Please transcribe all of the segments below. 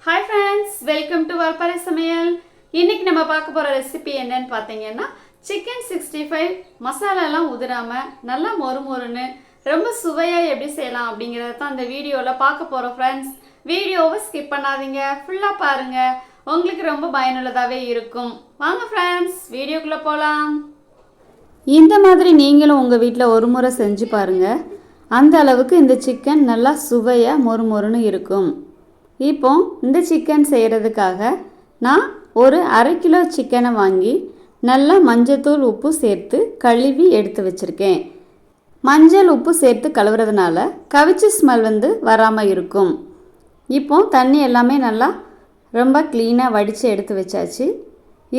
Hi friends, welcome to Varpare Samayal. இன்னைக்கு நம்ம பார்க்க போற ரெசிபி என்னன்னு பாத்தீங்கன்னா chicken 65 மசாலாலாம் உதிராம நல்லா மொறுமொறுன்னு ரொம்ப சுவையா எப்படி செய்யலாம் அப்படிங்கறத தான் இந்த வீடியோல பார்க்க போறோம் friends. வீடியோவை ஸ்கிப் பண்ணாதீங்க, ஃபுல்லா பாருங்க. உங்களுக்கு ரொம்ப பயனுள்ளதாவே இருக்கும். வாங்க friends, வீடியோக்குள்ள போலாம். இந்த மாதிரி நீங்களும் உங்க வீட்ல ஒரு முறை செஞ்சு பாருங்க. அந்த அளவுக்கு இந்த chicken நல்லா சுவையா மொறுமொறுன்னு இருக்கும். இப்போ இந்த சிக்கன் செய்கிறதுக்காக நான் ஒரு 1/2 கிலோ சிக்கனை வாங்கி நல்லா மஞ்சத்தூள் உப்பு சேர்த்து கழுவி எடுத்து வச்சுருக்கேன். மஞ்சள் உப்பு சேர்த்து கழுவுறதுனால கவிச்சி ஸ்மெல் வராமல் இருக்கும். இப்போ தண்ணி எல்லாமே நல்லா ரொம்ப க்ளீனாக வடித்து எடுத்து வச்சாச்சு.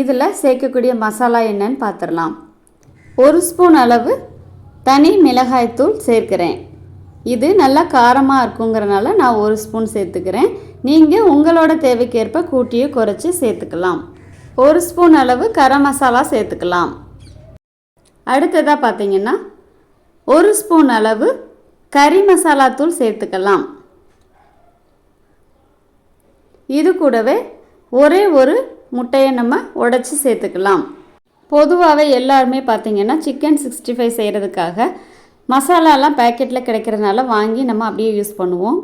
இதில் சேர்க்கக்கூடிய மசாலா என்னன்னு பார்த்துடலாம். 1 ஸ்பூன் அளவு தனி மிளகாய்த்தூள் சேர்க்கிறேன். இது நல்லா காரமாக இருக்குங்கிறனால நான் 1 ஸ்பூன் சேர்த்துக்கிறேன். நீங்கள் உங்களோட தேவைக்கேற்ப கூட்டியோ குறைச்சி சேர்த்துக்கலாம். 1 ஸ்பூன் அளவு கரம் மசாலா சேர்த்துக்கலாம். அடுத்ததாக பார்த்தீங்கன்னா 1 ஸ்பூன் அளவு கறி மசாலா தூள் சேர்த்துக்கலாம். இது கூடவே ஒரே ஒரு முட்டையை நம்ம உடைச்சி சேர்த்துக்கலாம். பொதுவாகவே எல்லாருமே பார்த்தீங்கன்னா சிக்கன் 65 செய்கிறதுக்காக மசாலாலாம் பேக்கெட்டில் கிடைக்கிறதுனால வாங்கி நம்ம அப்படியே யூஸ் பண்ணுவோம்.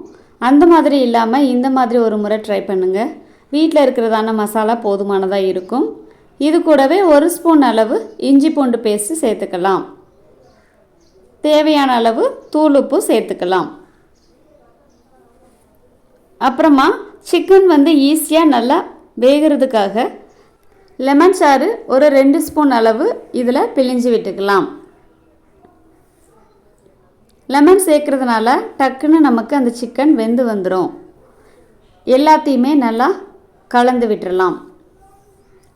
அந்த மாதிரி இல்லாமல் இந்த மாதிரி ஒரு முறை ட்ரை பண்ணுங்கள். வீட்டில் இருக்கிறதான மசாலா போதுமானதாக இருக்கும். இது கூடவே 1 ஸ்பூன் அளவு இஞ்சி பூண்டு பேஸ்ட்டு சேர்த்துக்கலாம். தேவையான அளவு தூள் உப்பு சேர்த்துக்கலாம். அப்புறமா சிக்கன் ஈஸியாக நல்லா வேகிறதுக்காக லெமன் சாறு ஒரு 2 ஸ்பூன் அளவு இதில் பிழிஞ்சு விட்டுக்கலாம். லெமன் சேர்க்குறதுனால டக்குன்னு நமக்கு அந்த சிக்கன் வெந்து வந்துடும். எல்லாத்தையுமே நல்லா கலந்து விட்டுறலாம்.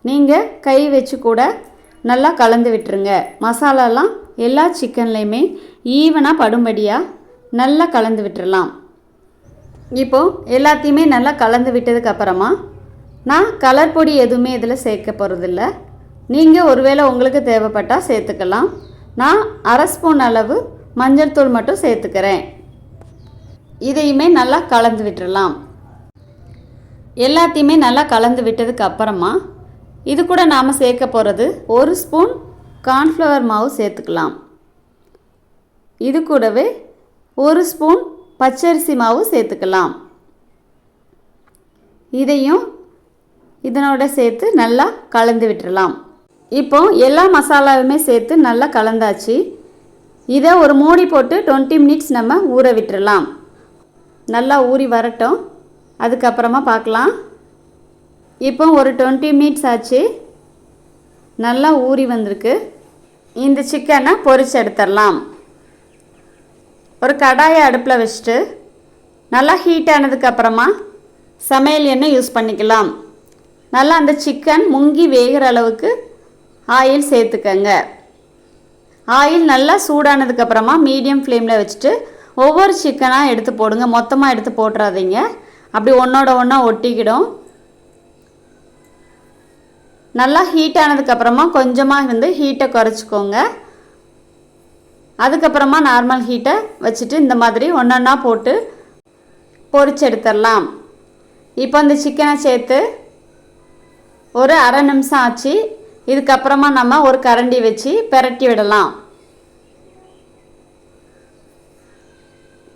நீங்கள் கை வச்சு கூட நல்லா கலந்து விட்டுருங்க. மசாலாலாம் எல்லா சிக்கன்லேயுமே ஈவனாக படும்படியாக நல்லா கலந்து விட்டுறலாம். இப்போது எல்லாத்தையுமே நல்லா கலந்து விட்டதுக்கப்புறமா நான் கலர் பொடி எதுவுமே இதில் சேர்க்க போகிறதில்ல. நீங்கள் ஒருவேளை உங்களுக்கு தேவைப்பட்டால் சேர்த்துக்கலாம். நான் 1/2 ஸ்பூன் அளவு மஞ்சள் தூள் மட்டும் சேர்த்துக்கிறேன். இதையுமே நல்லா கலந்து விட்டுறலாம். எல்லாத்தையுமே நல்லா கலந்து விட்டதுக்கு அப்புறமா இது கூட நாம் சேர்க்க போகிறது 1 ஸ்பூன் கார்ன்ஃப்ளவர் மாவு சேர்த்துக்கலாம். இது கூடவே 1 ஸ்பூன் பச்சரிசி மாவு சேர்த்துக்கலாம். இதையும் இதனோட சேர்த்து நல்லா கலந்து விட்டுறலாம். இப்போ எல்லா மசாலாவுமே சேர்த்து நல்லா கலந்தாச்சு. இதை ஒரு மூடி போட்டு 20 மினிட்ஸ் நம்ம ஊற விட்டுறலாம். நல்லா ஊறி வரட்டும், அதுக்கப்புறமா பார்க்கலாம். இப்போ ஒரு 20 மினிட்ஸ் ஆச்சு. நல்லா ஊறி வந்திருக்கு. இந்த சிக்கனை பொரிச்சு எடுத்துடலாம். ஒரு கடாயை அடுப்பில் வச்சுட்டு நல்லா ஹீட் ஆனதுக்கப்புறமா சமையல் எண்ணெய் யூஸ் பண்ணிக்கலாம். நல்லா அந்த சிக்கன் முங்கி வேகிற அளவுக்கு ஆயில் சேர்த்துக்கங்க. ஆயில் நல்லா சூடானதுக்கப்புறமா மீடியம் ஃப்ளேமில் வச்சுட்டு ஒவ்வொரு சிக்கனாக எடுத்து போடுங்க. மொத்தமாக எடுத்து போட்டுறாதீங்க, அப்படி ஒன்றோட ஒன்றா ஒட்டிக்கிடும். நல்லா ஹீட் ஆனதுக்கப்புறமா கொஞ்சமாக ஹீட்டை குறைச்சிக்கோங்க. அதுக்கப்புறமா நார்மல் ஹீட்டை வச்சுட்டு இந்த மாதிரி ஒன்றொன்னா போட்டு பொரிச்சு எடுத்துடலாம். இப்போ இந்த சிக்கனை சேர்த்து ஒரு 1/2 நிமிஷம் ஆச்சு. இதுக்கப்புறமா நம்ம ஒரு கரண்டி வச்சு பெரட்டி விடலாம்.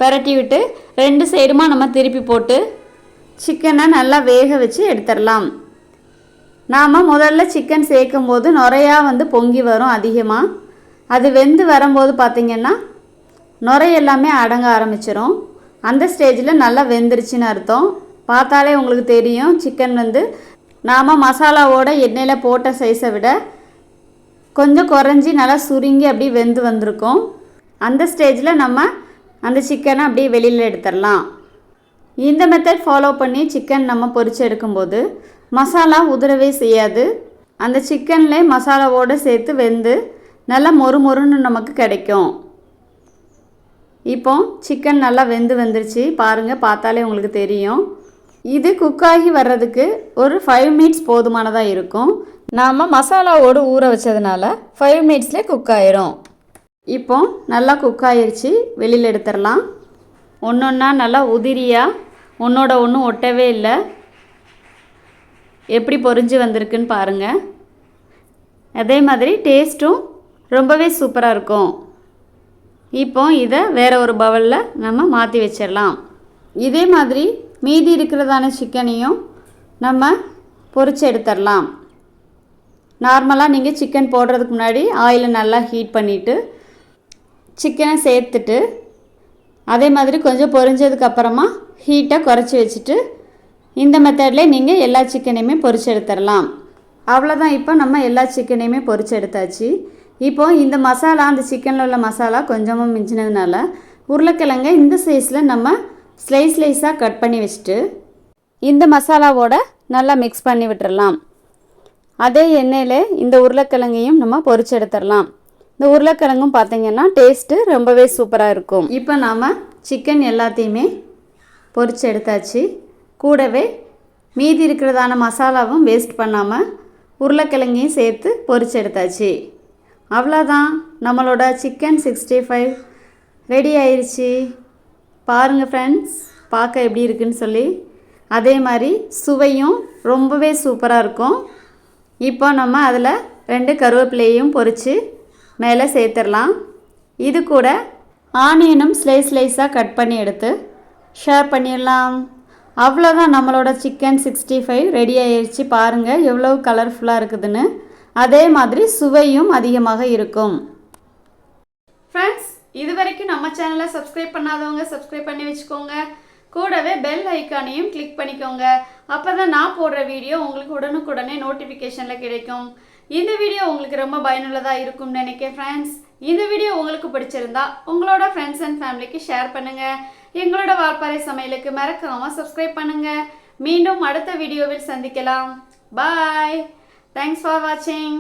பெரட்டி விட்டு 2 சைடுமா நம்ம திருப்பி போட்டு சிக்கனை நல்லா வேக வச்சு எடுத்துடலாம். நாம் முதல்ல சிக்கன் சேர்க்கும் போது நுரையா பொங்கி வரும் அதிகமாக. அது வெந்து வரும்போது பார்த்திங்கன்னா நுரை எல்லாமே அடங்க ஆரம்பிச்சிடும். அந்த ஸ்டேஜில் நல்லா வெந்துருச்சுன்னு அர்த்தம். பார்த்தாலே உங்களுக்கு தெரியும் சிக்கன் நாம் மசாலாவோட எண்ணெயில் போட்ட சைஸை விட கொஞ்சம் குறைஞ்சி நல்லா சுருங்கி அப்படி வெந்து வந்திருக்கும். அந்த ஸ்டேஜில் நம்ம அந்த சிக்கனை அப்படியே வெளியில் எடுத்துடலாம். இந்த மெத்தட் ஃபாலோ பண்ணி சிக்கன் நம்ம பொரிச்சு எடுக்கும்போது மசாலா உதிரவே செய்யாது. அந்த சிக்கன்லேயே மசாலாவோடு சேர்த்து வெந்து நல்லா மொறுமொறுன்னு நமக்கு கிடைக்கும். இப்போ சிக்கன் நல்லா வெந்து வந்துருச்சு பாருங்கள், பார்த்தாலே உங்களுக்கு தெரியும். இது குக்காகி வர்றதுக்கு ஒரு 5 மினிட்ஸ் போதுமானதாக இருக்கும். நாம் மசாலாவோடு ஊற வச்சதுனால 5 மினிட்ஸ்லேயே குக் ஆயிரும். இப்போ நல்லா குக் ஆயிடுச்சு, வெளியில் எடுத்துடலாம். ஒன்றொன்னா நல்லா உதிரியாக ஒன்றோட ஒன்று ஒட்டவே இல்லை. எப்படி பொரிஞ்சு வந்திருக்குன்னு பாருங்கள். அதே மாதிரி டேஸ்ட்டும் ரொம்பவே சூப்பராக இருக்கும். இப்போ இதை வேறு ஒரு பவுலில் நம்ம மாற்றி வச்சிடலாம். இதே மாதிரி மீதி இருக்கிறதான சிக்கனையும் நம்ம பொரிச்சு எடுத்துடலாம். நார்மலாக நீங்கள் சிக்கன் போடுறதுக்கு முன்னாடி ஆயிலை நல்லா ஹீட் பண்ணிவிட்டு சிக்கனை சேர்த்துட்டு அதே மாதிரி கொஞ்சம் பொரிஞ்சதுக்கப்புறமா ஹீட்டை குறைச்சி வச்சுட்டு இந்த மெத்தடில் நீங்கள் எல்லா சிக்கனையுமே பொரிச்சு எடுத்துடலாம். அவ்வளோதான். இப்போ நம்ம எல்லா சிக்கனையுமே பொரிச்சு எடுத்தாச்சு. இப்போது இந்த மசாலா, அந்த சிக்கனில் உள்ள மசாலா கொஞ்சமாக மிஞ்சினதுனால உருளைக்கிழங்க இந்த சைஸில் நம்ம ஸ்லைஸாக கட் பண்ணி வச்சுட்டு இந்த மசாலாவோட நல்லா மிக்ஸ் பண்ணி விட்டுறலாம். அதே எண்ணெயில் இந்த உருளைக்கிழங்கையும் நம்ம பொரிச்சு எடுத்துடலாம். இந்த உருளைக்கிழங்கும் பார்த்திங்கன்னா டேஸ்ட்டு ரொம்பவே சூப்பராக இருக்கும். இப்போ நாம் சிக்கன் எல்லாத்தையுமே பொரிச்சு எடுத்தாச்சு. கூடவே மீதி இருக்கிறதான மசாலாவும் வேஸ்ட் பண்ணாமல் உருளைக்கிழங்கையும் சேர்த்து பொரிச்சு எடுத்தாச்சு. அவ்வளோதான், நம்மளோட சிக்கன் 65 ரெடி ஆயிடுச்சு. பாருங்கள் ஃப்ரெண்ட்ஸ், பார்க்க எப்படி இருக்குன்னு சொல்லி. அதே மாதிரி சுவையும் ரொம்பவே சூப்பராக இருக்கும். இப்போ நம்ம அதில் 2 கருவேப்பிலையும் பொரித்து மேலே சேர்த்துடலாம். இது கூட ஆனியனும் ஸ்லைஸாக கட் பண்ணி எடுத்து ஷேர் பண்ணிடலாம். அவ்வளோதான், நம்மளோட சிக்கன் 65 ரெடி ஆயிடுச்சு. பாருங்கள் எவ்வளோ கலர்ஃபுல்லாக இருக்குதுன்னு. அதே மாதிரி சுவையும் அதிகமாக இருக்கும். ஃப்ரெண்ட்ஸ், இது வரைக்கும் நம்ம சேனலை சப்ஸ்கிரைப் பண்ணாதவங்க சப்ஸ்கிரைப் பண்ணி வச்சுக்கோங்க. கூடவே பெல் ஐக்கானையும் கிளிக் பண்ணிக்கோங்க. அப்போ தான் நான் போடுற வீடியோ உங்களுக்கு உடனுக்குடனே நோட்டிஃபிகேஷனில் கிடைக்கும். இந்த வீடியோ உங்களுக்கு ரொம்ப பயனுள்ளதாக இருக்கும்னு நினைக்கிறேன். ஃப்ரெண்ட்ஸ், இந்த வீடியோ உங்களுக்கு பிடிச்சிருந்தா உங்களோட ஃப்ரெண்ட்ஸ் அண்ட் ஃபேமிலிக்கு ஷேர் பண்ணுங்கள். எங்களோட வால்பாறை சமையலுக்கு மறக்காமல் சப்ஸ்கிரைப் பண்ணுங்கள். மீண்டும் அடுத்த வீடியோவில் சந்திக்கலாம். பாய். Thanks for watching.